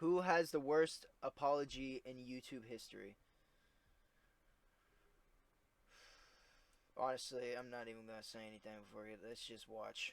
Who has the worst apology in YouTube history? Honestly, I'm not even gonna say anything before you. Let's just watch.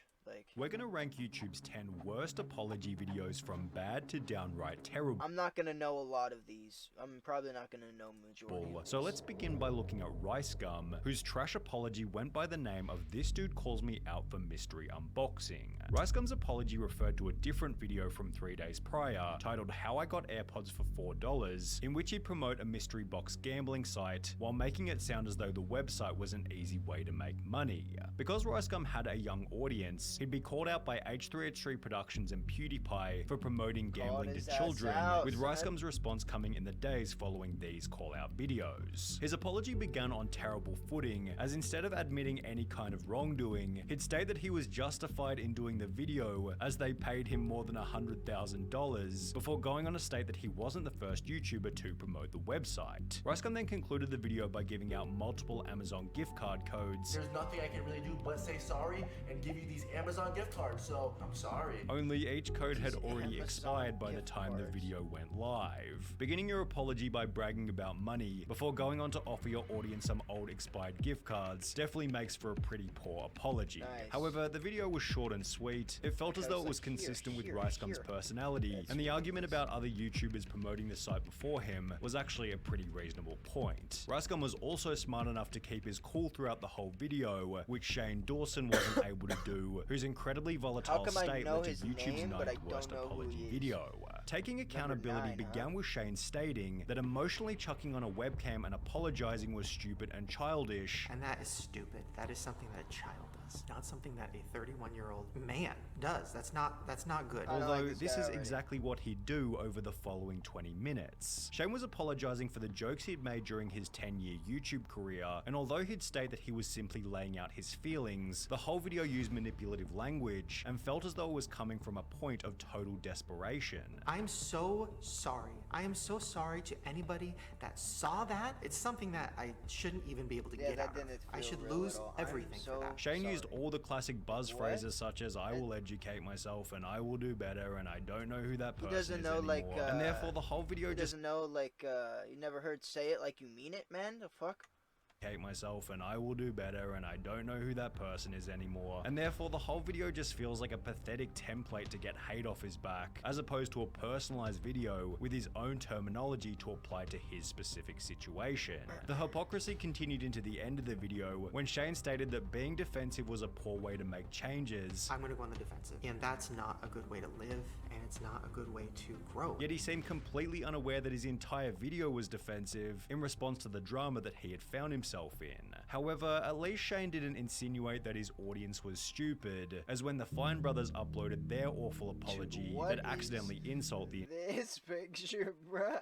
We're gonna rank YouTube's 10 worst apology videos from bad to downright terrible. I'm not gonna know a lot of these. I'm probably not gonna know majority of So these. let's begin by looking at Rice Gum, whose trash apology went by the name of "This Dude Calls Me Out for Mystery Unboxing." Rice Gum's apology referred to a different video from 3 days prior, titled "How I Got AirPods for $4, in which he'd promote a mystery box gambling site, while making it sound as though the website was an easy way to make money. Because Rice Gum had a young audience, he'd be called out by H3H3 Productions and PewDiePie for promoting gambling to children, with Rice Gum's response coming in the days following these call-out videos. His apology began on terrible footing, as instead of admitting any kind of wrongdoing, he'd state that he was justified in doing the video as they paid him more than $100,000, before going on to state that he wasn't the first YouTuber to promote the website. Rice Gum then concluded the video by giving out multiple Amazon gift card codes. There's nothing I can really do but say sorry and give you these Amazon gift cards, so I'm sorry. Only each code had already expired by the time the video went live. Beginning your apology by bragging about money before going on to offer your audience some old expired gift cards definitely makes for a pretty poor apology. However, the video was short and sweet. It felt as though it was consistent with Rice Gum's personality, and the argument about other YouTubers promoting the site before him was actually a pretty reasonable point. Rice Gum was also smart enough to keep his cool throughout the whole video, which Shane Dawson wasn't able to do, whose incredibly volatile state led to YouTube's ninth worst apology video. Taking accountability began with Shane stating that emotionally chucking on a webcam and apologizing was stupid and childish. And that is stupid. That is something that a child does, not something that a 31-year-old man does. That's not good. Although this is exactly what he'd do over the following 20 minutes. Shane was apologizing for the jokes he'd made during his 10-year YouTube career, and although he'd state that he was simply laying out his feelings, the whole video used manipulative language and felt as though it was coming from a point of total desperation. I'm so sorry. I am so sorry to anybody that saw that. It's something that I shouldn't even be able to get out of. I should lose everything for that. Shane used all the classic buzz phrases such as "I will educate myself" and "I will do better" and "I don't know who that person is anymore." And therefore the whole video just doesn't know, you never heard "say it like you mean it," man. The fuck? Myself and "I will do better" and "I don't know who that person is anymore." And therefore the whole video just feels like a pathetic template to get hate off his back, as opposed to a personalized video with his own terminology to apply to his specific situation. The hypocrisy continued into the end of the video when Shane stated that being defensive was a poor way to make changes. I'm gonna go on the defensive, and that's not a good way to live, and it's not a good way to grow. Yet he seemed completely unaware that his entire video was defensive in response to the drama that he had found himself in. However, at least Shane didn't insinuate that his audience was stupid, as when the Fine brothers uploaded their awful apology that accidentally insult the this picture, bruh.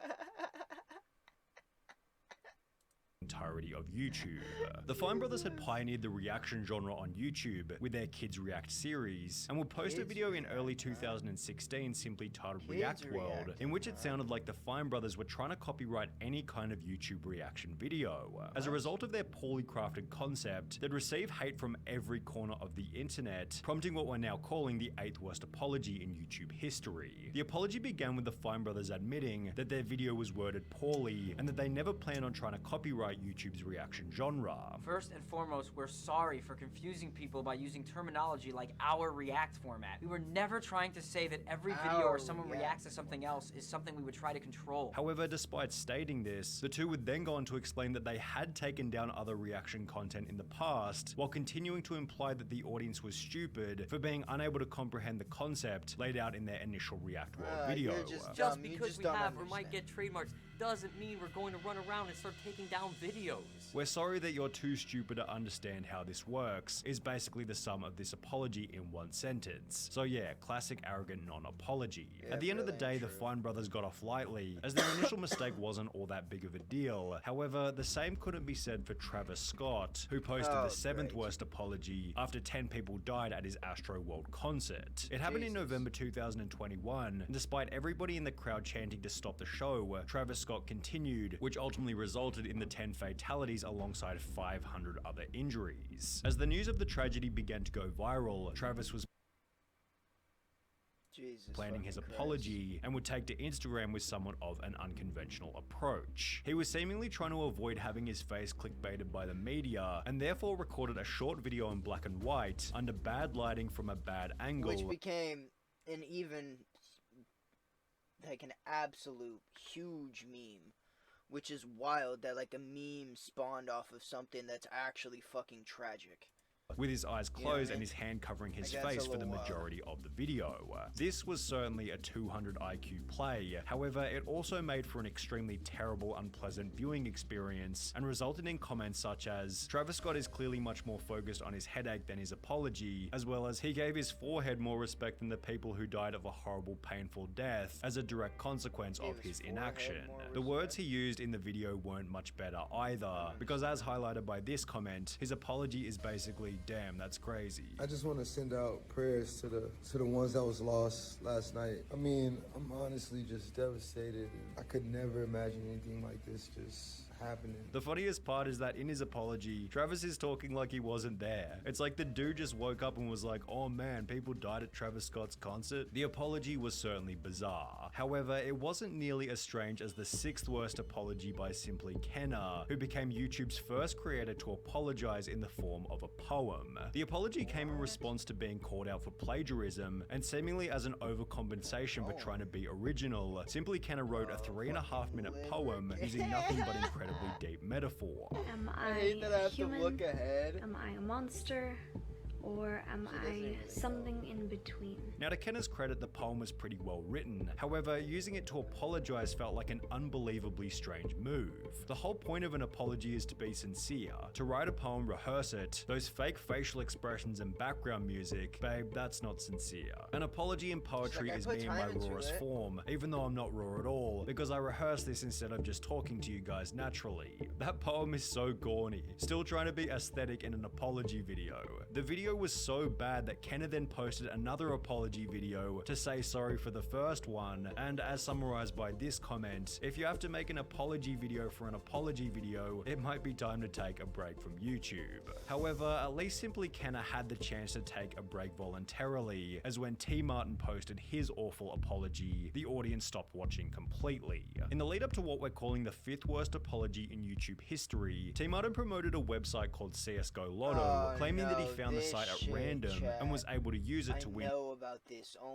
entirety of YouTube. The Fine brothers had pioneered the reaction genre on YouTube with their Kids React series, and would post a video in early 2016 simply titled React World, in which it sounded like the Fine brothers were trying to copyright any kind of YouTube reaction video. As a result of their poorly crafted concept, they'd receive hate from every corner of the internet, prompting what we're now calling the 8th worst apology in YouTube history. The apology began with the Fine brothers admitting that their video was worded poorly, and that they never planned on trying to copyright YouTube's reaction genre. First and foremost, we're sorry for confusing people by using terminology like our React format. We were never trying to say that every video where someone reacts to something else is something we would try to control. However, despite stating this, the two would then go on to explain that they had taken down other reaction content in the past, while continuing to imply that the audience was stupid for being unable to comprehend the concept laid out in their initial React World video. Just because we have or might get trademarks doesn't mean we're going to run around and start taking down videos. "We're sorry that you're too stupid to understand how this works," is basically the sum of this apology in one sentence. So yeah, classic arrogant non-apology. At the end of the day, the Fine brothers got off lightly, as their initial mistake wasn't all that big of a deal. However, the same couldn't be said for Travis Scott, who posted the 7th worst apology after 10 people died at his Astro World concert. It happened in November 2021, and despite everybody in the crowd chanting to stop the show, Travis Scott continued, which ultimately resulted in the 10 fatalities alongside 500 other injuries. As the news of the tragedy began to go viral, Travis was planning his apology and would take to Instagram with somewhat of an unconventional approach. He was seemingly trying to avoid having his face clickbaited by the media and therefore recorded a short video in black and white under bad lighting from a bad angle, which became an even like an absolute huge meme, which is wild that like a meme spawned off of something that's actually fucking tragic. With his eyes closed and his hand covering his face for the majority of the video. This was certainly a 200 IQ play, however it also made for an extremely terrible, unpleasant viewing experience and resulted in comments such as, "Travis Scott is clearly much more focused on his headache than his apology," as well as, "He gave his forehead more respect than the people who died of a horrible, painful death as a direct consequence of his inaction." The words he used in the video weren't much better either, because as highlighted by this comment, his apology is basically, "Damn, that's crazy." I just want to send out prayers to the ones that was lost last night. I mean, I'm honestly just devastated. I could never imagine anything like this just happening. The funniest part is that in his apology, Travis is talking like he wasn't there. It's like the dude just woke up and was like, "Oh man, people died at Travis Scott's concert." The apology was certainly bizarre. However, it wasn't nearly as strange as the 6th worst apology by Simply Kenna, who became YouTube's first creator to apologize in the form of a poem. The apology came in response to being called out for plagiarism and seemingly as an overcompensation for trying to be original. Simply Kenna wrote a 3.5-minute poem using nothing but incredible deep metaphor. Am I a human? Am I a monster? Or am I something in between? Now, to Kenna's credit, the poem was pretty well written. However, using it to apologize felt like an unbelievably strange move. The whole point of an apology is to be sincere. To write a poem, rehearse it. Those fake facial expressions and background music, babe, that's not sincere. An apology in poetry is me in my rawest form, even though I'm not raw at all, because I rehearse this instead of just talking to you guys naturally. That poem is so corny. Still trying to be aesthetic in an apology video. The video was so bad that Kenna then posted another apology video to say sorry for the first one, and as summarized by this comment, if you have to make an apology video for an apology video, it might be time to take a break from YouTube. However, at least Simply Kenna had the chance to take a break voluntarily, as when T Martin posted his awful apology, the audience stopped watching completely. In the lead up to what we're calling the 5th worst apology in YouTube history, T Martin promoted a website called CSGO Lotto, claiming that he found the site at random and was able to use it to win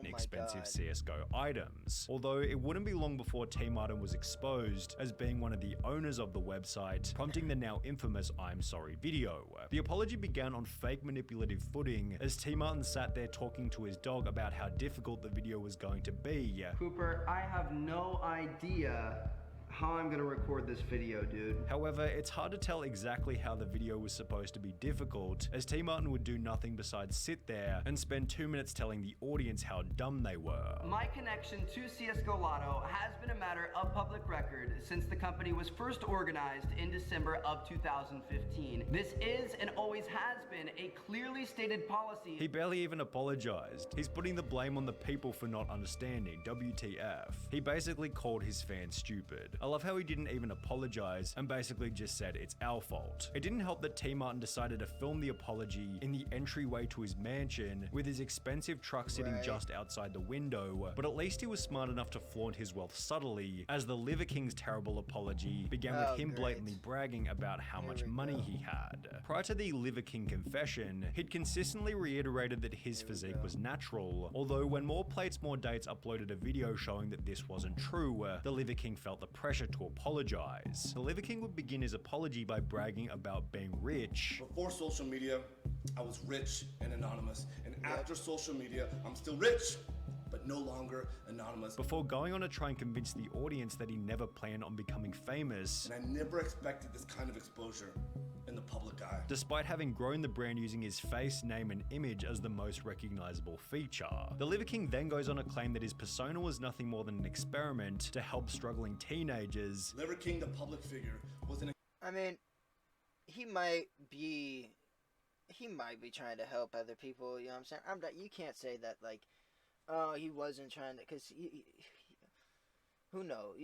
expensive CSGO items. Although it wouldn't be long before T Martin was exposed as being one of the owners of the website, prompting the now infamous "I'm sorry" video. The apology began on fake manipulative footing as T Martin sat there talking to his dog about how difficult the video was going to be. "Cooper, I have no idea how I'm gonna record this video, dude." However, it's hard to tell exactly how the video was supposed to be difficult, as T Martin would do nothing besides sit there and spend 2 minutes telling the audience how dumb they were. "My connection to CSGO Lotto has been a matter of public record since the company was first organized in December of 2015. This is and always has been a clearly stated policy." He barely even apologized. He's putting the blame on the people for not understanding. WTF. He basically called his fans stupid. I love how he didn't even apologize and basically just said it's our fault. It didn't help that T Martin decided to film the apology in the entryway to his mansion with his expensive truck sitting just outside the window, but at least he was smart enough to flaunt his wealth subtly, as the Liver King's terrible apology began with him blatantly bragging about how much money he had. Prior to the Liver King confession, he'd consistently reiterated that his physique was natural, although when More Plates More Dates uploaded a video showing that this wasn't true, the Liver King felt the pressure to apologize. The Liver King would begin his apology by bragging about being rich. "Before social media, I was rich and anonymous, and after social media, I'm still rich, but no longer anonymous." Before going on to try and convince the audience that he never planned on becoming famous. "And I never expected this kind of exposure in the public eye." Despite having grown the brand using his face, name, and image as the most recognizable feature. The Liver King then goes on to claim that his persona was nothing more than an experiment to help struggling teenagers. Liver King, the public figure, was an... I mean, he might be trying to help other people, you know what I'm saying? You can't say that, like, oh, he wasn't trying to, because who knows?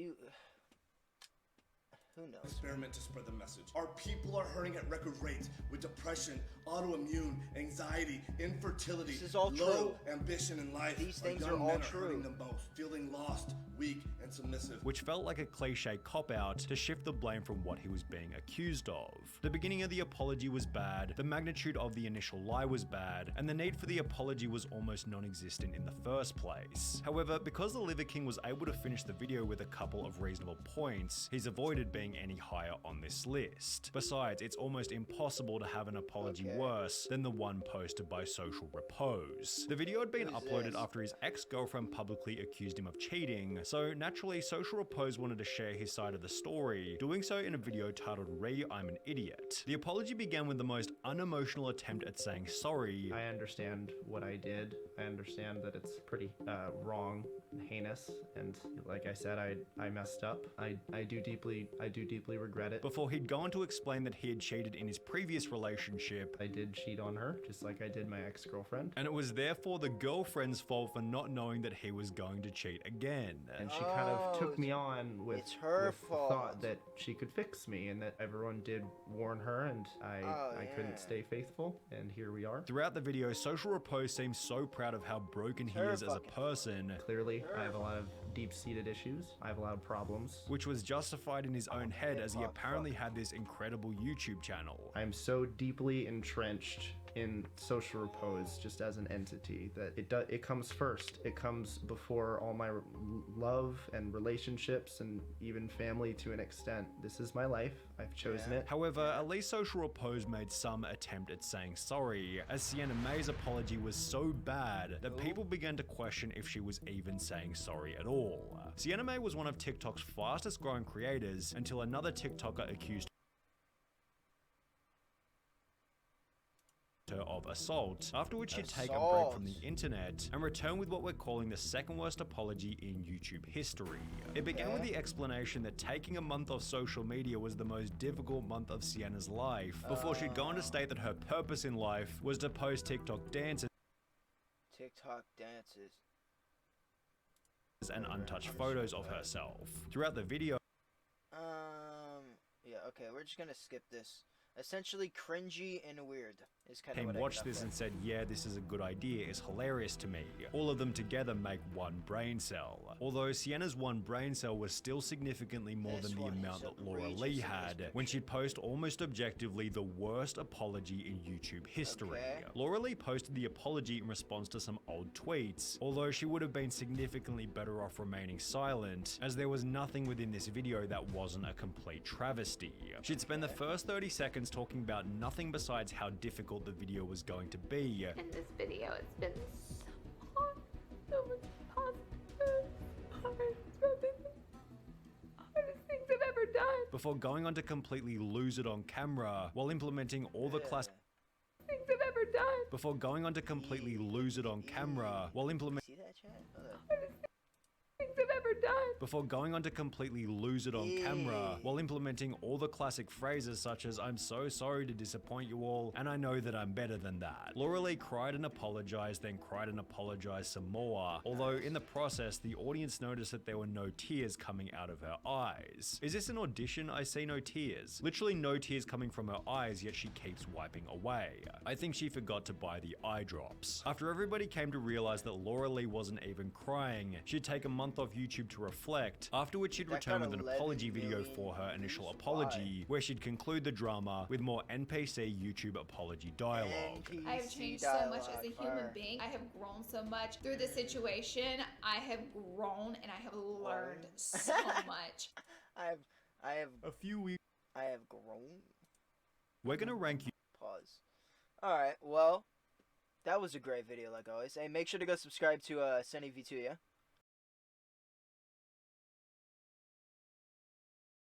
Who knows? Experiment to spread the message. Our people are hurting at record rates with depression, autoimmune, anxiety, infertility, this is all low true. ambition in life. These things Our young are all men true. hurting the most, feeling lost, weak, and submissive. Which felt like a cliche cop-out to shift the blame from what he was being accused of. The beginning of the apology was bad, the magnitude of the initial lie was bad, and the need for the apology was almost non-existent in the first place. However, because the Liver King was able to finish the video with a couple of reasonable points, he's avoided being any higher on this list. Besides, it's almost impossible to have an apology worse than the one posted by Social Repose. The video had been uploaded after his ex-girlfriend publicly accused him of cheating, so naturally Social Repose wanted to share his side of the story, doing so in a video titled "Re, I'm an Idiot." The apology began with the most unemotional attempt at saying sorry. I understand what I did. I understand that it's pretty wrong, heinous, and like I said, I messed up. I do deeply regret it. Before he'd go on to explain that he had cheated in his previous relationship. I did cheat on her, just like I did my ex-girlfriend. And it was therefore the girlfriend's fault for not knowing that he was going to cheat again. And she kind of took me on with the thought that she could fix me, and that everyone did warn her, and I couldn't stay faithful, and here we are. Throughout the video, Social Repose seems so proud of how broken he is as a person. Clearly, I have a lot of deep-seated issues. I have a lot of problems. Which was justified in his own head, as he apparently had this incredible YouTube channel. I'm so deeply entrenched in Social Repose just as an entity that it comes first. It comes before all my love and relationships and even family to an extent. This is my life. I've chosen it. However, at least Social Repose made some attempt at saying sorry, as Sienna May's apology was so bad that people began to question if she was even saying sorry at all. Sienna May was one of TikTok's fastest growing creators until another TikToker accused her of assault, after which she'd take a break from the internet and return with what we're calling the second worst apology in YouTube history. It began with the explanation that taking a month off social media was the most difficult month of Sienna's life, before she'd go on to state that her purpose in life was to post TikTok dances and untouched photos of herself. Throughout the video, yeah, okay, we're just gonna skip this. Essentially cringy and weird is kind of what I watched this and said, yeah, this is a good idea, is hilarious to me. All of them together make one brain cell. Although Sienna's one brain cell was still significantly more than the amount that Laura Lee had when she'd post almost objectively the worst apology in YouTube history. Laura Lee posted the apology in response to some old tweets, although she would have been significantly better off remaining silent, as there was nothing within this video that wasn't a complete travesty. She'd spend the first 30 seconds talking about nothing besides how difficult the video was going to be. In this video, it's been so much positive. It's probably the hardest things I've ever done. Before going on to completely lose it on camera while implementing all the classic things I've ever done. Before going on to completely lose it on camera while implementing See that chat? Things I've ever done. Before going on to completely lose it on camera while implementing all the classic phrases such as "I'm so sorry to disappoint you all, and I know that I'm better than that." Laura Lee cried and apologized, then cried and apologized some more, although in the process the audience noticed that there were no tears coming out of her eyes. Is this an audition? I see no tears. Literally no tears coming from her eyes, yet she keeps wiping away. I think she forgot to buy the eye drops. After everybody came to realize that Laura Lee wasn't even crying, she'd take a month off YouTube to reflect, after which she'd return with an apology video for her initial apology, where she'd conclude the drama with more NPC YouTube apology dialogue. I have changed so much as a human being. I have grown so much through the situation. I have grown and I have learned so much. I have a few weeks. I have grown. We're gonna rank you. Pause. Alright, well, that was a great video like always. Hey, make sure to go subscribe to SunnyV2, yeah?